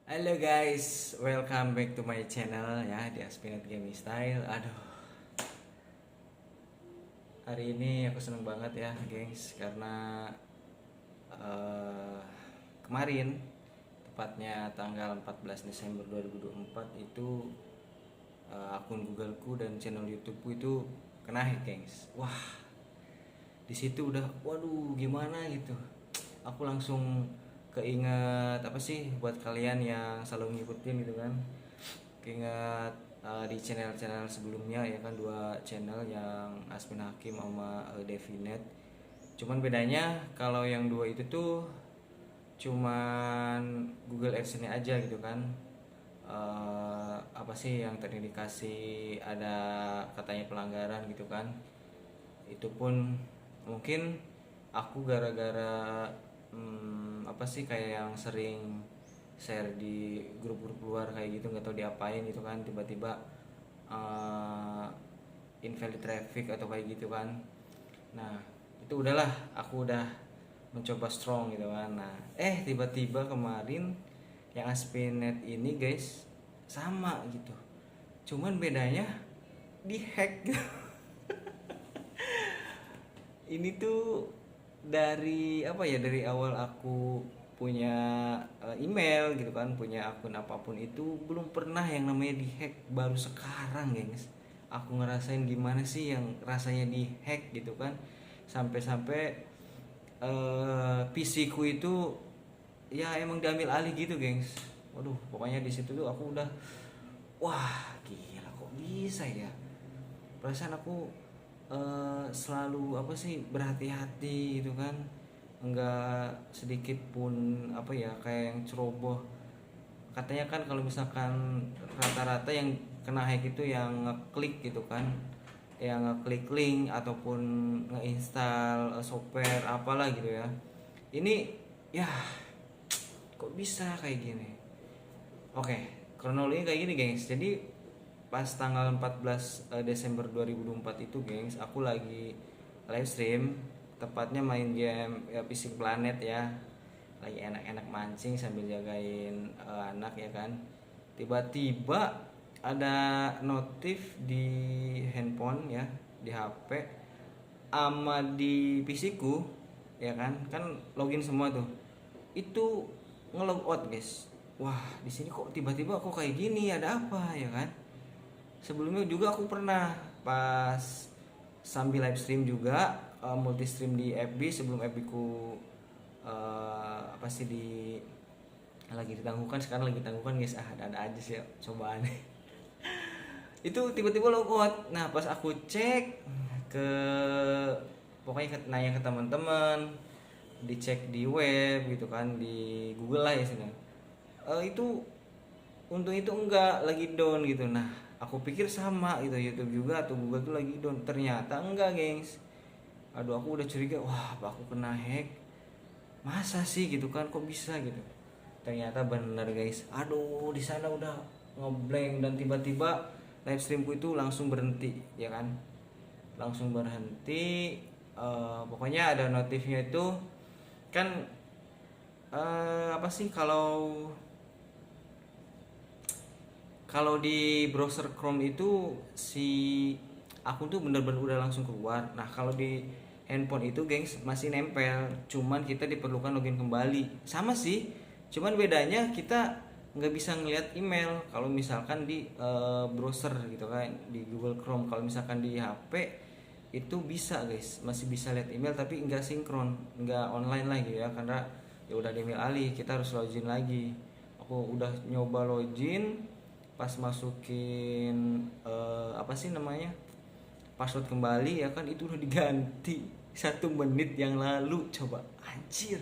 Halo guys, welcome back to my channel ya di Aspinet Gaming Style. Aduh, hari ini aku seneng banget ya, gengs, karena eh, kemarin tepatnya tanggal 14 Desember 2024 itu akun Googleku dan channel YouTubeku itu kena hack, gengs. Wah, di situ udah, waduh, gimana gitu. Aku langsung keinget apa sih buat kalian yang selalu ngikutin gitu kan, keinget di channel-channel sebelumnya ya kan, dua channel yang Asmin Hakim sama Devinet. Cuman bedanya kalau yang dua itu tuh cuman Google Adsense-nya aja gitu kan. Apa sih yang terindikasi ada katanya pelanggaran gitu kan. Itu pun mungkin aku gara-gara apa sih, kayak yang sering share di grup-grup luar kayak gitu, nggak tahu diapain gitu kan, tiba-tiba uh, invalid traffic atau kayak gitu kan. Nah, itu udahlah, aku udah mencoba strong gitu kan. Nah, tiba-tiba kemarin yang Aspinet ini guys sama gitu, cuman bedanya di hack gitu. Ini tuh dari apa ya, dari awal aku punya email gitu kan, punya akun apapun itu belum pernah yang namanya dihack. Baru sekarang gengs aku ngerasain gimana sih yang rasanya dihack gitu kan. Sampai-sampai PC ku itu ya emang diambil alih gitu gengs. Waduh, pokoknya di situ tuh aku udah, wah gila kok bisa ya. Perasaan aku selalu apa sih, berhati-hati gitu kan, enggak sedikit pun apa ya, kayak yang ceroboh. Katanya kan kalau misalkan rata-rata yang kena hack itu yang ngeklik gitu kan, yang ngeklik link ataupun ngeinstal software apalah gitu ya. Ini ya, kok bisa kayak gini. Oke, kronologi kayak gini gengs. Jadi pas tanggal 14 Desember 2024 itu gengs, aku lagi live stream, tepatnya main game ya, Fishing Planet ya. Lagi enak-enak mancing sambil jagain anak ya kan. Tiba-tiba ada notif di handphone ya, di HP ama di PC ku ya kan. Kan login semua tuh. Itu ngelog out guys. Wah, di sini kok tiba-tiba kok kayak gini, ada apa ya kan. Sebelumnya juga aku pernah pas sambil live stream juga, multi stream di FB sebelum FB ku apa sih, lagi ditangguhkan. Sekarang lagi ditangguhkan guys. Ada aja sih cobaan. Itu tiba-tiba logout. Nah, pas aku cek ke, pokoknya nanya ke teman-teman, dicek di web gitu kan, di Google lah ya sini. Itu untung itu enggak lagi down gitu. Nah, aku pikir sama gitu, YouTube juga atau Google tuh lagi down. Ternyata enggak, gengs. Aduh, aku udah curiga, wah, apa aku kena hack? Masa sih gitu kan, kok bisa gitu? Ternyata bener, guys. Aduh, di sana udah ngeblank dan tiba-tiba live streamku itu langsung berhenti, ya kan? Langsung berhenti. Pokoknya ada notifnya itu kan, apa sih, kalau kalau di browser Chrome itu si akun tuh bener-bener udah langsung keluar. Nah, kalau di handphone itu gengs masih nempel, cuman kita diperlukan login kembali. Sama sih, cuman bedanya kita nggak bisa ngelihat email kalau misalkan di browser gitu kan, di Google Chrome. Kalau misalkan di HP itu bisa guys, masih bisa lihat email tapi nggak sinkron, nggak online lagi ya, karena ya udah di email alih, kita harus login lagi. Aku udah nyoba login, pas masukin apa sih namanya, password kembali ya kan, itu udah diganti 1 menit yang lalu. Coba, anjir.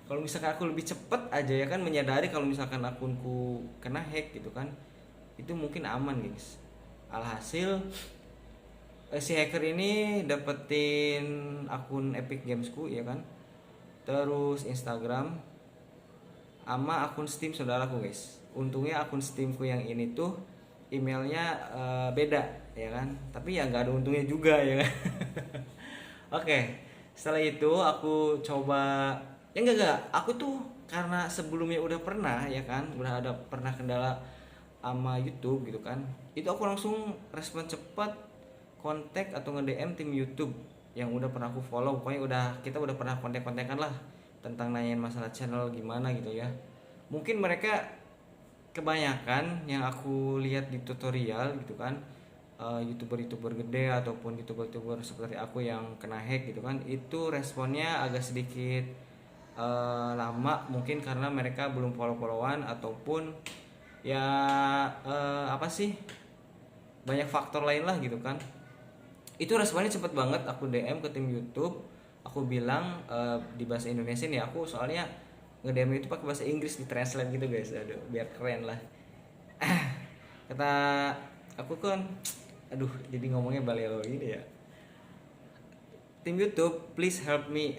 Kalau misalkan aku lebih cepet aja ya kan, menyadari kalau misalkan akunku kena hack gitu kan, itu mungkin aman guys. Alhasil si hacker ini dapetin akun Epic Gamesku ya kan, terus Instagram sama akun Steam saudaraku guys. Untungnya akun Steamku yang ini tuh emailnya beda ya kan, tapi ya nggak ada untungnya juga ya kan. Oke, setelah itu aku coba, ya enggak, aku tuh karena sebelumnya udah pernah ya kan, udah ada pernah kendala sama YouTube gitu kan, itu aku langsung respon cepat, kontak atau nge-DM tim YouTube yang udah pernah aku follow. Pokoknya kita udah pernah kontak-kontakan lah tentang nanyain masalah channel gimana gitu ya. Mungkin mereka kebanyakan yang aku lihat di tutorial gitu kan, youtuber-youtuber gede ataupun youtuber-youtuber seperti aku yang kena hack gitu kan, itu responnya agak sedikit lama, mungkin karena mereka belum follow-followan ataupun ya apa sih, banyak faktor lain lah gitu kan. Itu responnya cepet banget, aku DM ke tim YouTube, aku bilang di bahasa Indonesia nih, aku soalnya nge-DM itu pakai bahasa Inggris di translate gitu guys, aduh biar keren lah. Kata aku kan, aduh jadi ngomongnya balelo ini ya, tim YouTube please help me,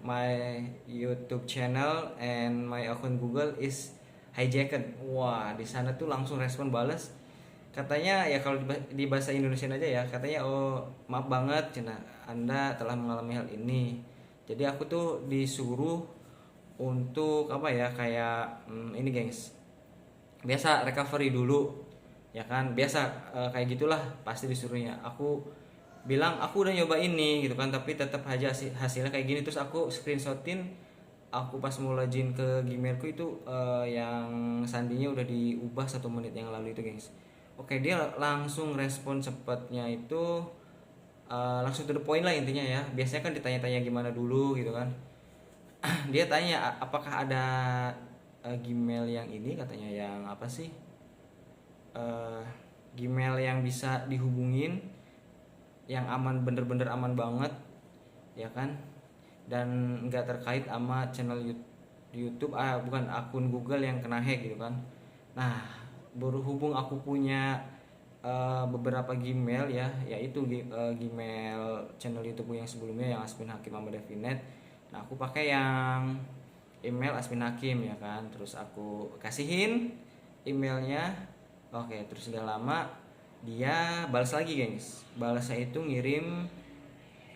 my YouTube channel and my account Google is hijacked. Wah di sana tuh langsung respon balas, katanya ya kalau di bahasa Indonesia aja ya, katanya oh maaf banget cina Anda telah mengalami hal ini. Jadi aku tuh disuruh untuk apa ya, kayak ini gengs, biasa recovery dulu ya kan, biasa kayak gitulah pasti disuruhnya. Aku bilang aku udah nyoba ini gitu kan, tapi tetap aja hasilnya kayak gini. Terus aku screenshotin aku pas mau login ke Gmailku itu, yang sandinya udah diubah 1 menit yang lalu itu gengs. Oke, dia langsung respon cepatnya itu, langsung to the point lah intinya ya. Biasanya kan ditanya-tanya gimana dulu gitu kan. Dia tanya apakah ada Gmail yang ini, katanya yang apa sih, uh, Gmail yang bisa dihubungin, yang aman, bener-bener aman banget ya kan, dan nggak terkait sama channel YouTube, bukan akun Google yang kena hack gitu kan. Nah berhubung aku punya beberapa Gmail ya, yaitu Gmail channel YouTube yang sebelumnya yang Asmin Hakim sama Devinet. Nah aku pakai yang email Asmin Hakim ya kan, terus aku kasihin emailnya. Oke, terus gak lama dia balas lagi gengs. Balasnya itu ngirim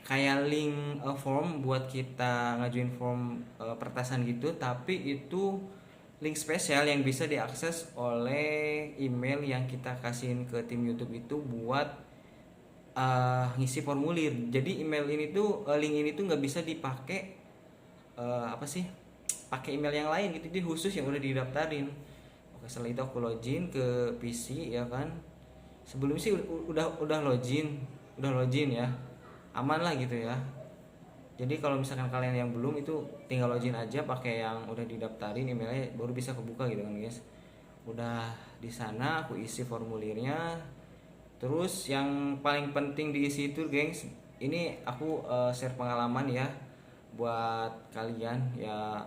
kayak link form buat kita ngajuin form pertasan gitu, tapi itu link spesial yang bisa diakses oleh email yang kita kasihin ke tim YouTube itu buat ngisi formulir. Jadi email ini tuh, link ini tuh nggak bisa dipakai apa sih, pakai email yang lain gitu, jadi khusus yang udah didaftarin. Oke, setelah itu aku login ke PC ya kan. Sebelum sih udah login ya, aman lah gitu ya. Jadi kalau misalkan kalian yang belum, itu tinggal login aja pakai yang udah didaftarin emailnya, baru bisa kebuka gitu kan guys. Udah di sana aku isi formulirnya. Terus yang paling penting diisi itu gengs, ini aku share pengalaman ya buat kalian ya.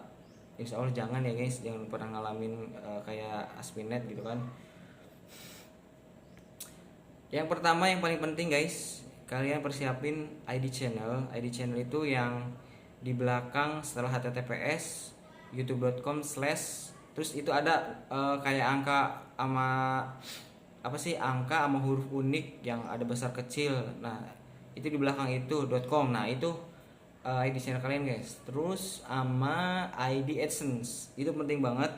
Insya Allah jangan ya guys, jangan pernah ngalamin kayak Asminet gitu kan. Yang pertama yang paling penting guys, kalian persiapin ID channel. ID channel itu yang di belakang setelah https youtube.com/ terus itu ada kayak angka sama apa sih, angka sama huruf unik yang ada besar kecil. Nah itu di belakang itu .com. Nah itu ID channel kalian guys. Terus sama ID AdSense itu penting banget.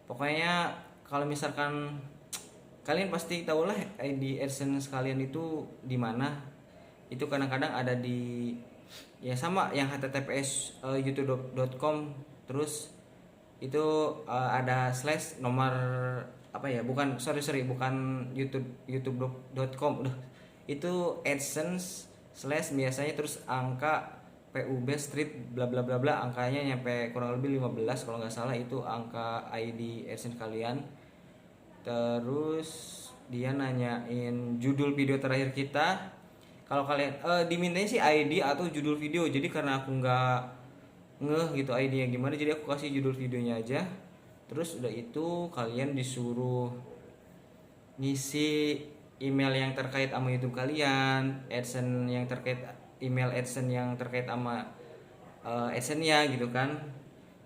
Pokoknya kalau misalkan kalian pasti tahu lah ID AdSense kalian itu di mana. Itu kadang-kadang ada di ya sama yang https youtube.com, terus itu ada slash nomor apa ya, bukan bukan youtube.com udah, itu AdSense slash biasanya terus angka PUB street bla bla bla bla, angkanya nyampe kurang lebih 15 kalau nggak salah, itu angka ID AdSense kalian. Terus dia nanyain judul video terakhir kita. Kalau kalian dimintanya sih ID atau judul video. Jadi karena aku nggak ngeh gitu ID-nya gimana, jadi aku kasih judul videonya aja. Terus udah itu kalian disuruh ngisi email yang terkait sama YouTube kalian, AdSense yang terkait, email AdSense yang terkait sama AdSense-nya gitu kan.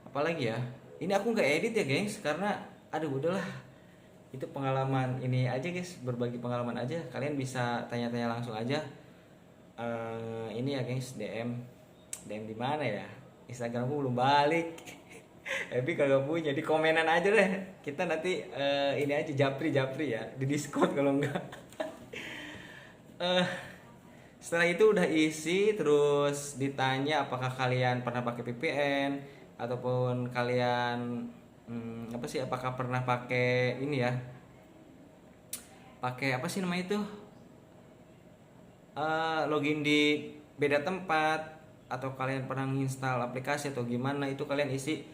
Apalagi ya, ini aku nggak edit ya gengs, karena aduh udahlah, itu pengalaman ini aja guys, berbagi pengalaman aja. Kalian bisa tanya-tanya langsung aja ini ya guys, DM di mana ya, Instagramku belum balik. Ebi kagak punya, di komenan aja deh. Kita nanti ini aja japri ya di Discord kalau enggak. Eh, Setelah itu udah isi, terus ditanya apakah kalian pernah pakai VPN ataupun kalian apa sih, apakah pernah pakai ini ya, pakai apa sih namanya itu, login di beda tempat, atau kalian pernah install aplikasi atau gimana, itu kalian isi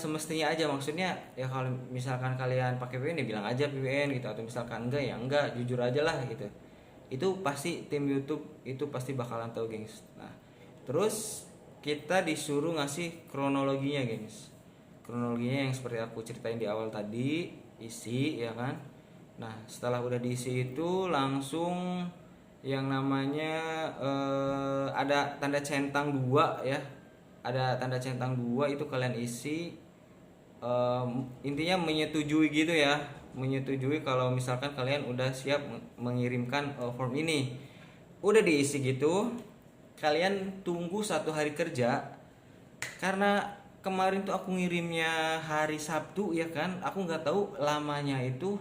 semestinya aja. Maksudnya ya kalau misalkan kalian pakai VPN ya bilang aja VPN gitu, atau misalkan enggak ya enggak, jujur aja lah gitu. Itu pasti tim YouTube itu pasti bakalan tahu, gengs. Nah, terus kita disuruh ngasih kronologinya, gengs. Kronologinya yang seperti aku ceritain di awal tadi, isi ya kan. Nah, setelah udah diisi itu langsung yang namanya ada tanda centang 2 ya. Ada tanda centang 2 itu kalian isi, intinya menyetujui gitu ya, menyetujui kalau misalkan kalian udah siap mengirimkan form ini. Udah diisi gitu, kalian tunggu 1 hari kerja. Karena kemarin tuh aku ngirimnya hari Sabtu ya kan, aku nggak tahu lamanya itu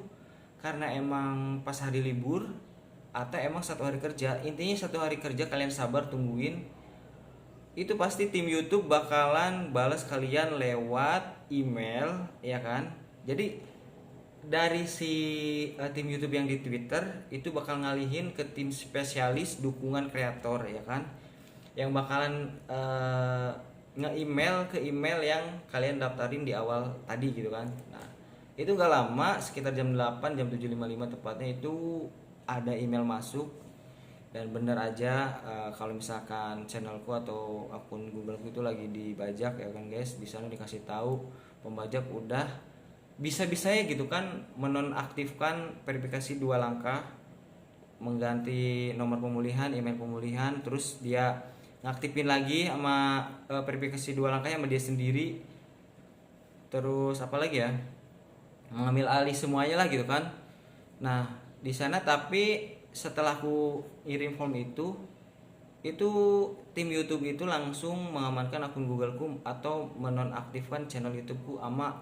karena emang pas hari libur atau emang 1 hari kerja. Intinya 1 hari kerja, kalian sabar tungguin. Itu pasti tim YouTube bakalan balas kalian lewat email ya kan. Jadi dari si tim YouTube yang di Twitter itu bakal ngalihin ke tim spesialis dukungan kreator ya kan, yang bakalan nge-email ke email yang kalian daftarin di awal tadi gitu kan. Nah, itu gak lama, sekitar jam 8, jam 7.55 tepatnya, itu ada email masuk. Dan bener aja, kalau misalkan channelku atau akun Googleku itu lagi dibajak ya kan guys, di sana dikasih tahu pembajak udah bisa-bisanya gitu kan menonaktifkan verifikasi 2 langkah, mengganti nomor pemulihan, email pemulihan, terus dia ngaktifin lagi sama verifikasi 2 langkahnya sama dia sendiri. Terus apa lagi ya, mengambil alih semuanya lah gitu kan. Nah di sana, tapi setelah aku ngirim form itu tim YouTube itu langsung mengamankan akun Googleku atau menonaktifkan channel YouTubeku sama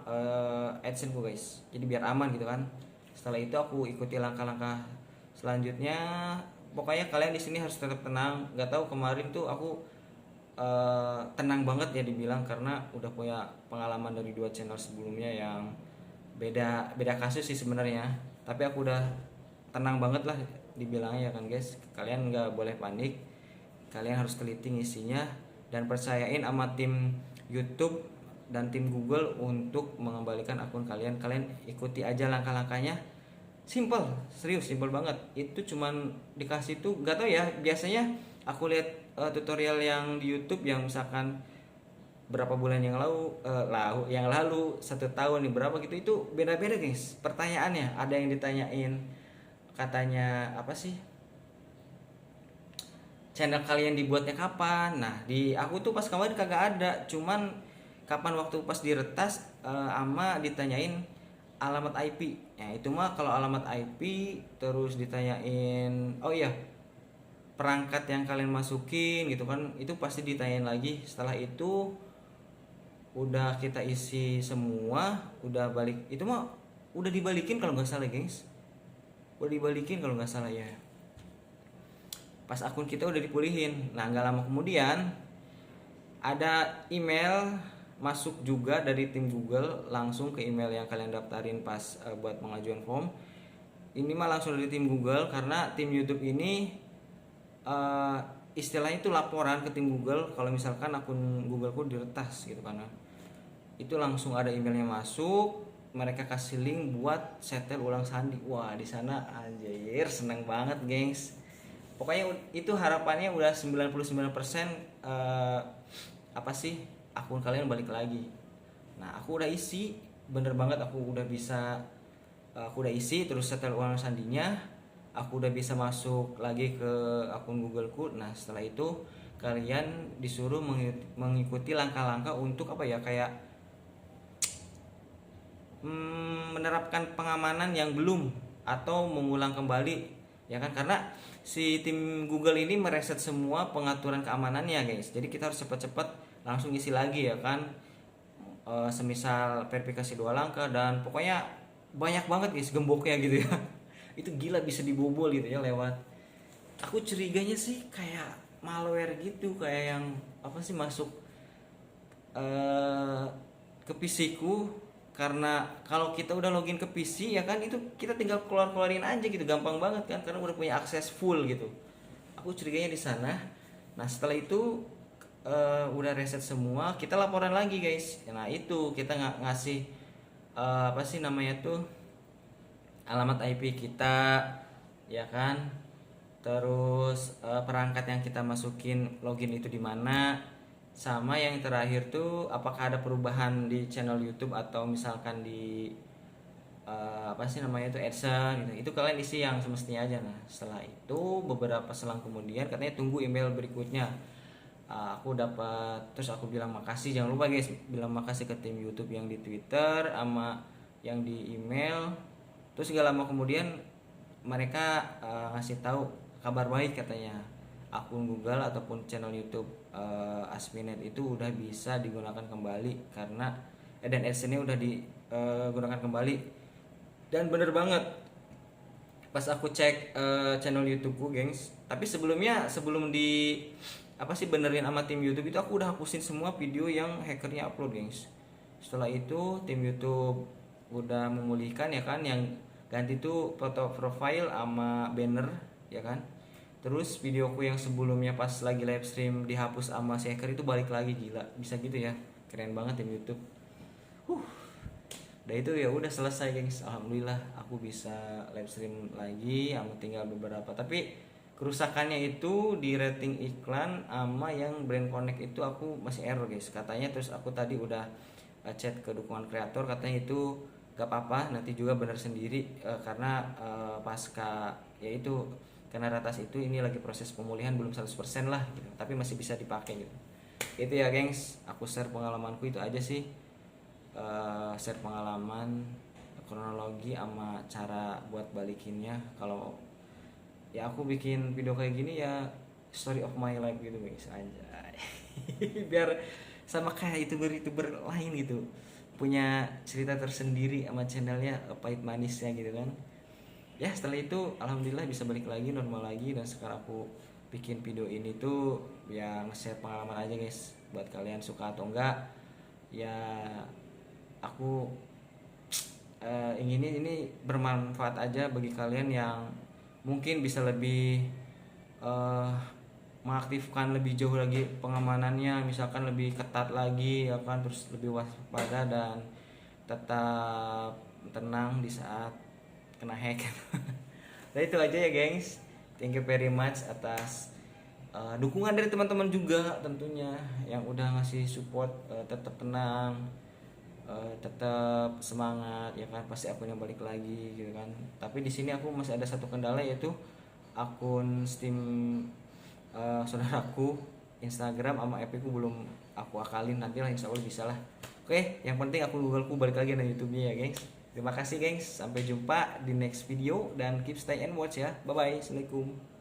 AdSense-ku guys. Jadi biar aman gitu kan. Setelah itu aku ikuti langkah-langkah selanjutnya. Pokoknya kalian di sini harus tetap tenang. Gak tahu kemarin tuh aku tenang banget ya dibilang, karena udah punya pengalaman dari 2 channel sebelumnya yang beda kasus sih sebenarnya. Tapi aku udah tenang banget lah dibilangnya ya kan guys. Kalian nggak boleh panik, kalian harus teliti isinya dan percayain sama tim YouTube dan tim Google untuk mengembalikan akun kalian. Kalian ikuti aja langkah-langkahnya, simple, serius simple banget. Itu cuman dikasih tuh, nggak tahu ya, biasanya aku lihat tutorial yang di YouTube yang misalkan berapa bulan yang lalu 1 tahun nih berapa gitu, itu beda-beda guys pertanyaannya. Ada yang ditanyain katanya apa sih, channel kalian dibuatnya kapan. Nah di aku tuh pas kemarin kagak ada, cuman kapan waktu pas diretas ama ditanyain alamat IP. Ya itu mah kalau alamat IP, terus ditanyain oh iya perangkat yang kalian masukin gitu kan, itu pasti ditanyain lagi. Setelah itu udah kita isi semua, udah balik, itu mah udah dibalikin kalau nggak salah gengs, udah dibalikin kalau nggak salah ya, pas akun kita udah dipulihin. Nah nggak lama kemudian ada email masuk juga dari tim Google langsung ke email yang kalian daftarin pas buat pengajuan form. Ini mah langsung dari tim Google, karena tim YouTube ini istilahnya itu laporan ke tim Google kalau misalkan akun Googleku diretas gitu kan. Itu langsung ada emailnya masuk, mereka kasih link buat setel ulang sandi. Wah di sana anjir seneng banget gengs. Pokoknya itu harapannya udah 99% apa sih, akun kalian balik lagi. Nah aku udah isi, bener banget aku udah bisa, aku udah isi terus setel ulang sandinya, aku udah bisa masuk lagi ke akun Googleku. Nah setelah itu kalian disuruh mengikuti langkah-langkah untuk apa ya, kayak menerapkan pengamanan yang belum, atau mengulang kembali ya kan, karena si tim Google ini mereset semua pengaturan keamanannya guys. Jadi kita harus cepat-cepat langsung isi lagi ya kan. Semisal verifikasi 2 langkah, dan pokoknya banyak banget guys gemboknya gitu ya. Itu gila bisa dibobol gitu ya lewat. Aku curiganya sih kayak malware gitu, kayak yang apa sih masuk eh, ke PC ku. Karena kalau kita udah login ke PC ya kan, itu kita tinggal keluarin aja gitu, gampang banget kan karena udah punya akses full gitu. Aku curiganya di sana. Nah setelah itu udah reset semua, kita laporan lagi guys. Nah itu kita ngasih apa sih namanya tuh, alamat IP kita ya kan. Terus perangkat yang kita masukin login itu di mana, sama yang terakhir tuh apakah ada perubahan di channel YouTube atau misalkan di apa sih namanya itu AdSense gitu. Itu kalian isi yang semestinya aja. Nah setelah itu beberapa selang kemudian katanya tunggu email berikutnya. Aku dapat, terus aku bilang makasih, jangan lupa guys bilang makasih ke tim YouTube yang di Twitter sama yang di email. Terus gak lama kemudian mereka ngasih tahu kabar baik katanya, akun Google ataupun channel YouTube Asminet itu udah bisa digunakan kembali karena dan AdSense-nya udah digunakan kembali. Dan bener banget pas aku cek channel YouTubeku gengs. Tapi sebelumnya, sebelum di apa sih benerin sama tim YouTube itu, aku udah hapusin semua video yang hackernya upload gengs. Setelah itu tim YouTube udah memulihkan ya kan, yang ganti tuh foto profile sama banner ya kan. Terus videoku yang sebelumnya pas lagi live stream dihapus sama si hacker itu balik lagi. Gila bisa gitu ya, keren banget tim YouTube. Udah itu ya udah selesai gengs, alhamdulillah aku bisa live stream lagi, sama tinggal beberapa. Tapi kerusakannya itu di rating iklan sama yang brand connect itu aku masih error guys katanya. Terus aku tadi udah chat ke dukungan kreator, katanya itu gak apa-apa, nanti juga bener sendiri karena pasca yaitu karena ratas itu ini lagi proses pemulihan, belum 100% lah gitu, tapi masih bisa dipakai gitu. Itu ya gengs, aku share pengalamanku itu aja sih. Share pengalaman, kronologi sama cara buat balikinnya. Kalau ya aku bikin video kayak gini ya story of my life gitu guys, anjay. Biar sama kayak youtuber lain gitu, punya cerita tersendiri sama channelnya, pahit manisnya gitu kan. Ya setelah itu alhamdulillah bisa balik lagi normal lagi, dan sekarang aku bikin video ini tuh ya nge-share pengalaman aja guys, buat kalian suka atau enggak ya. Aku ingin ini bermanfaat aja bagi kalian yang mungkin bisa lebih mengaktifkan lebih jauh lagi pengamanannya, misalkan lebih ketat lagi ya kan, terus lebih waspada dan tetap tenang di saat kena hack. Nah itu aja ya gengs, thank you very much atas dukungan dari teman-teman juga tentunya yang udah ngasih support. Tetap tenang, tetap semangat ya kan, pasti akunnya balik lagi gitu kan. Tapi di sini aku masih ada satu kendala, yaitu akun Steam saudaraku, Instagram sama FB ku belum aku akalin, nanti lah insya Allah bisa lah. Oke, yang penting akun Google ku balik lagi di YouTube-nya ya gengs. Terima kasih gengs, sampai jumpa di next video dan keep stay and watch ya. Bye bye, assalamualaikum.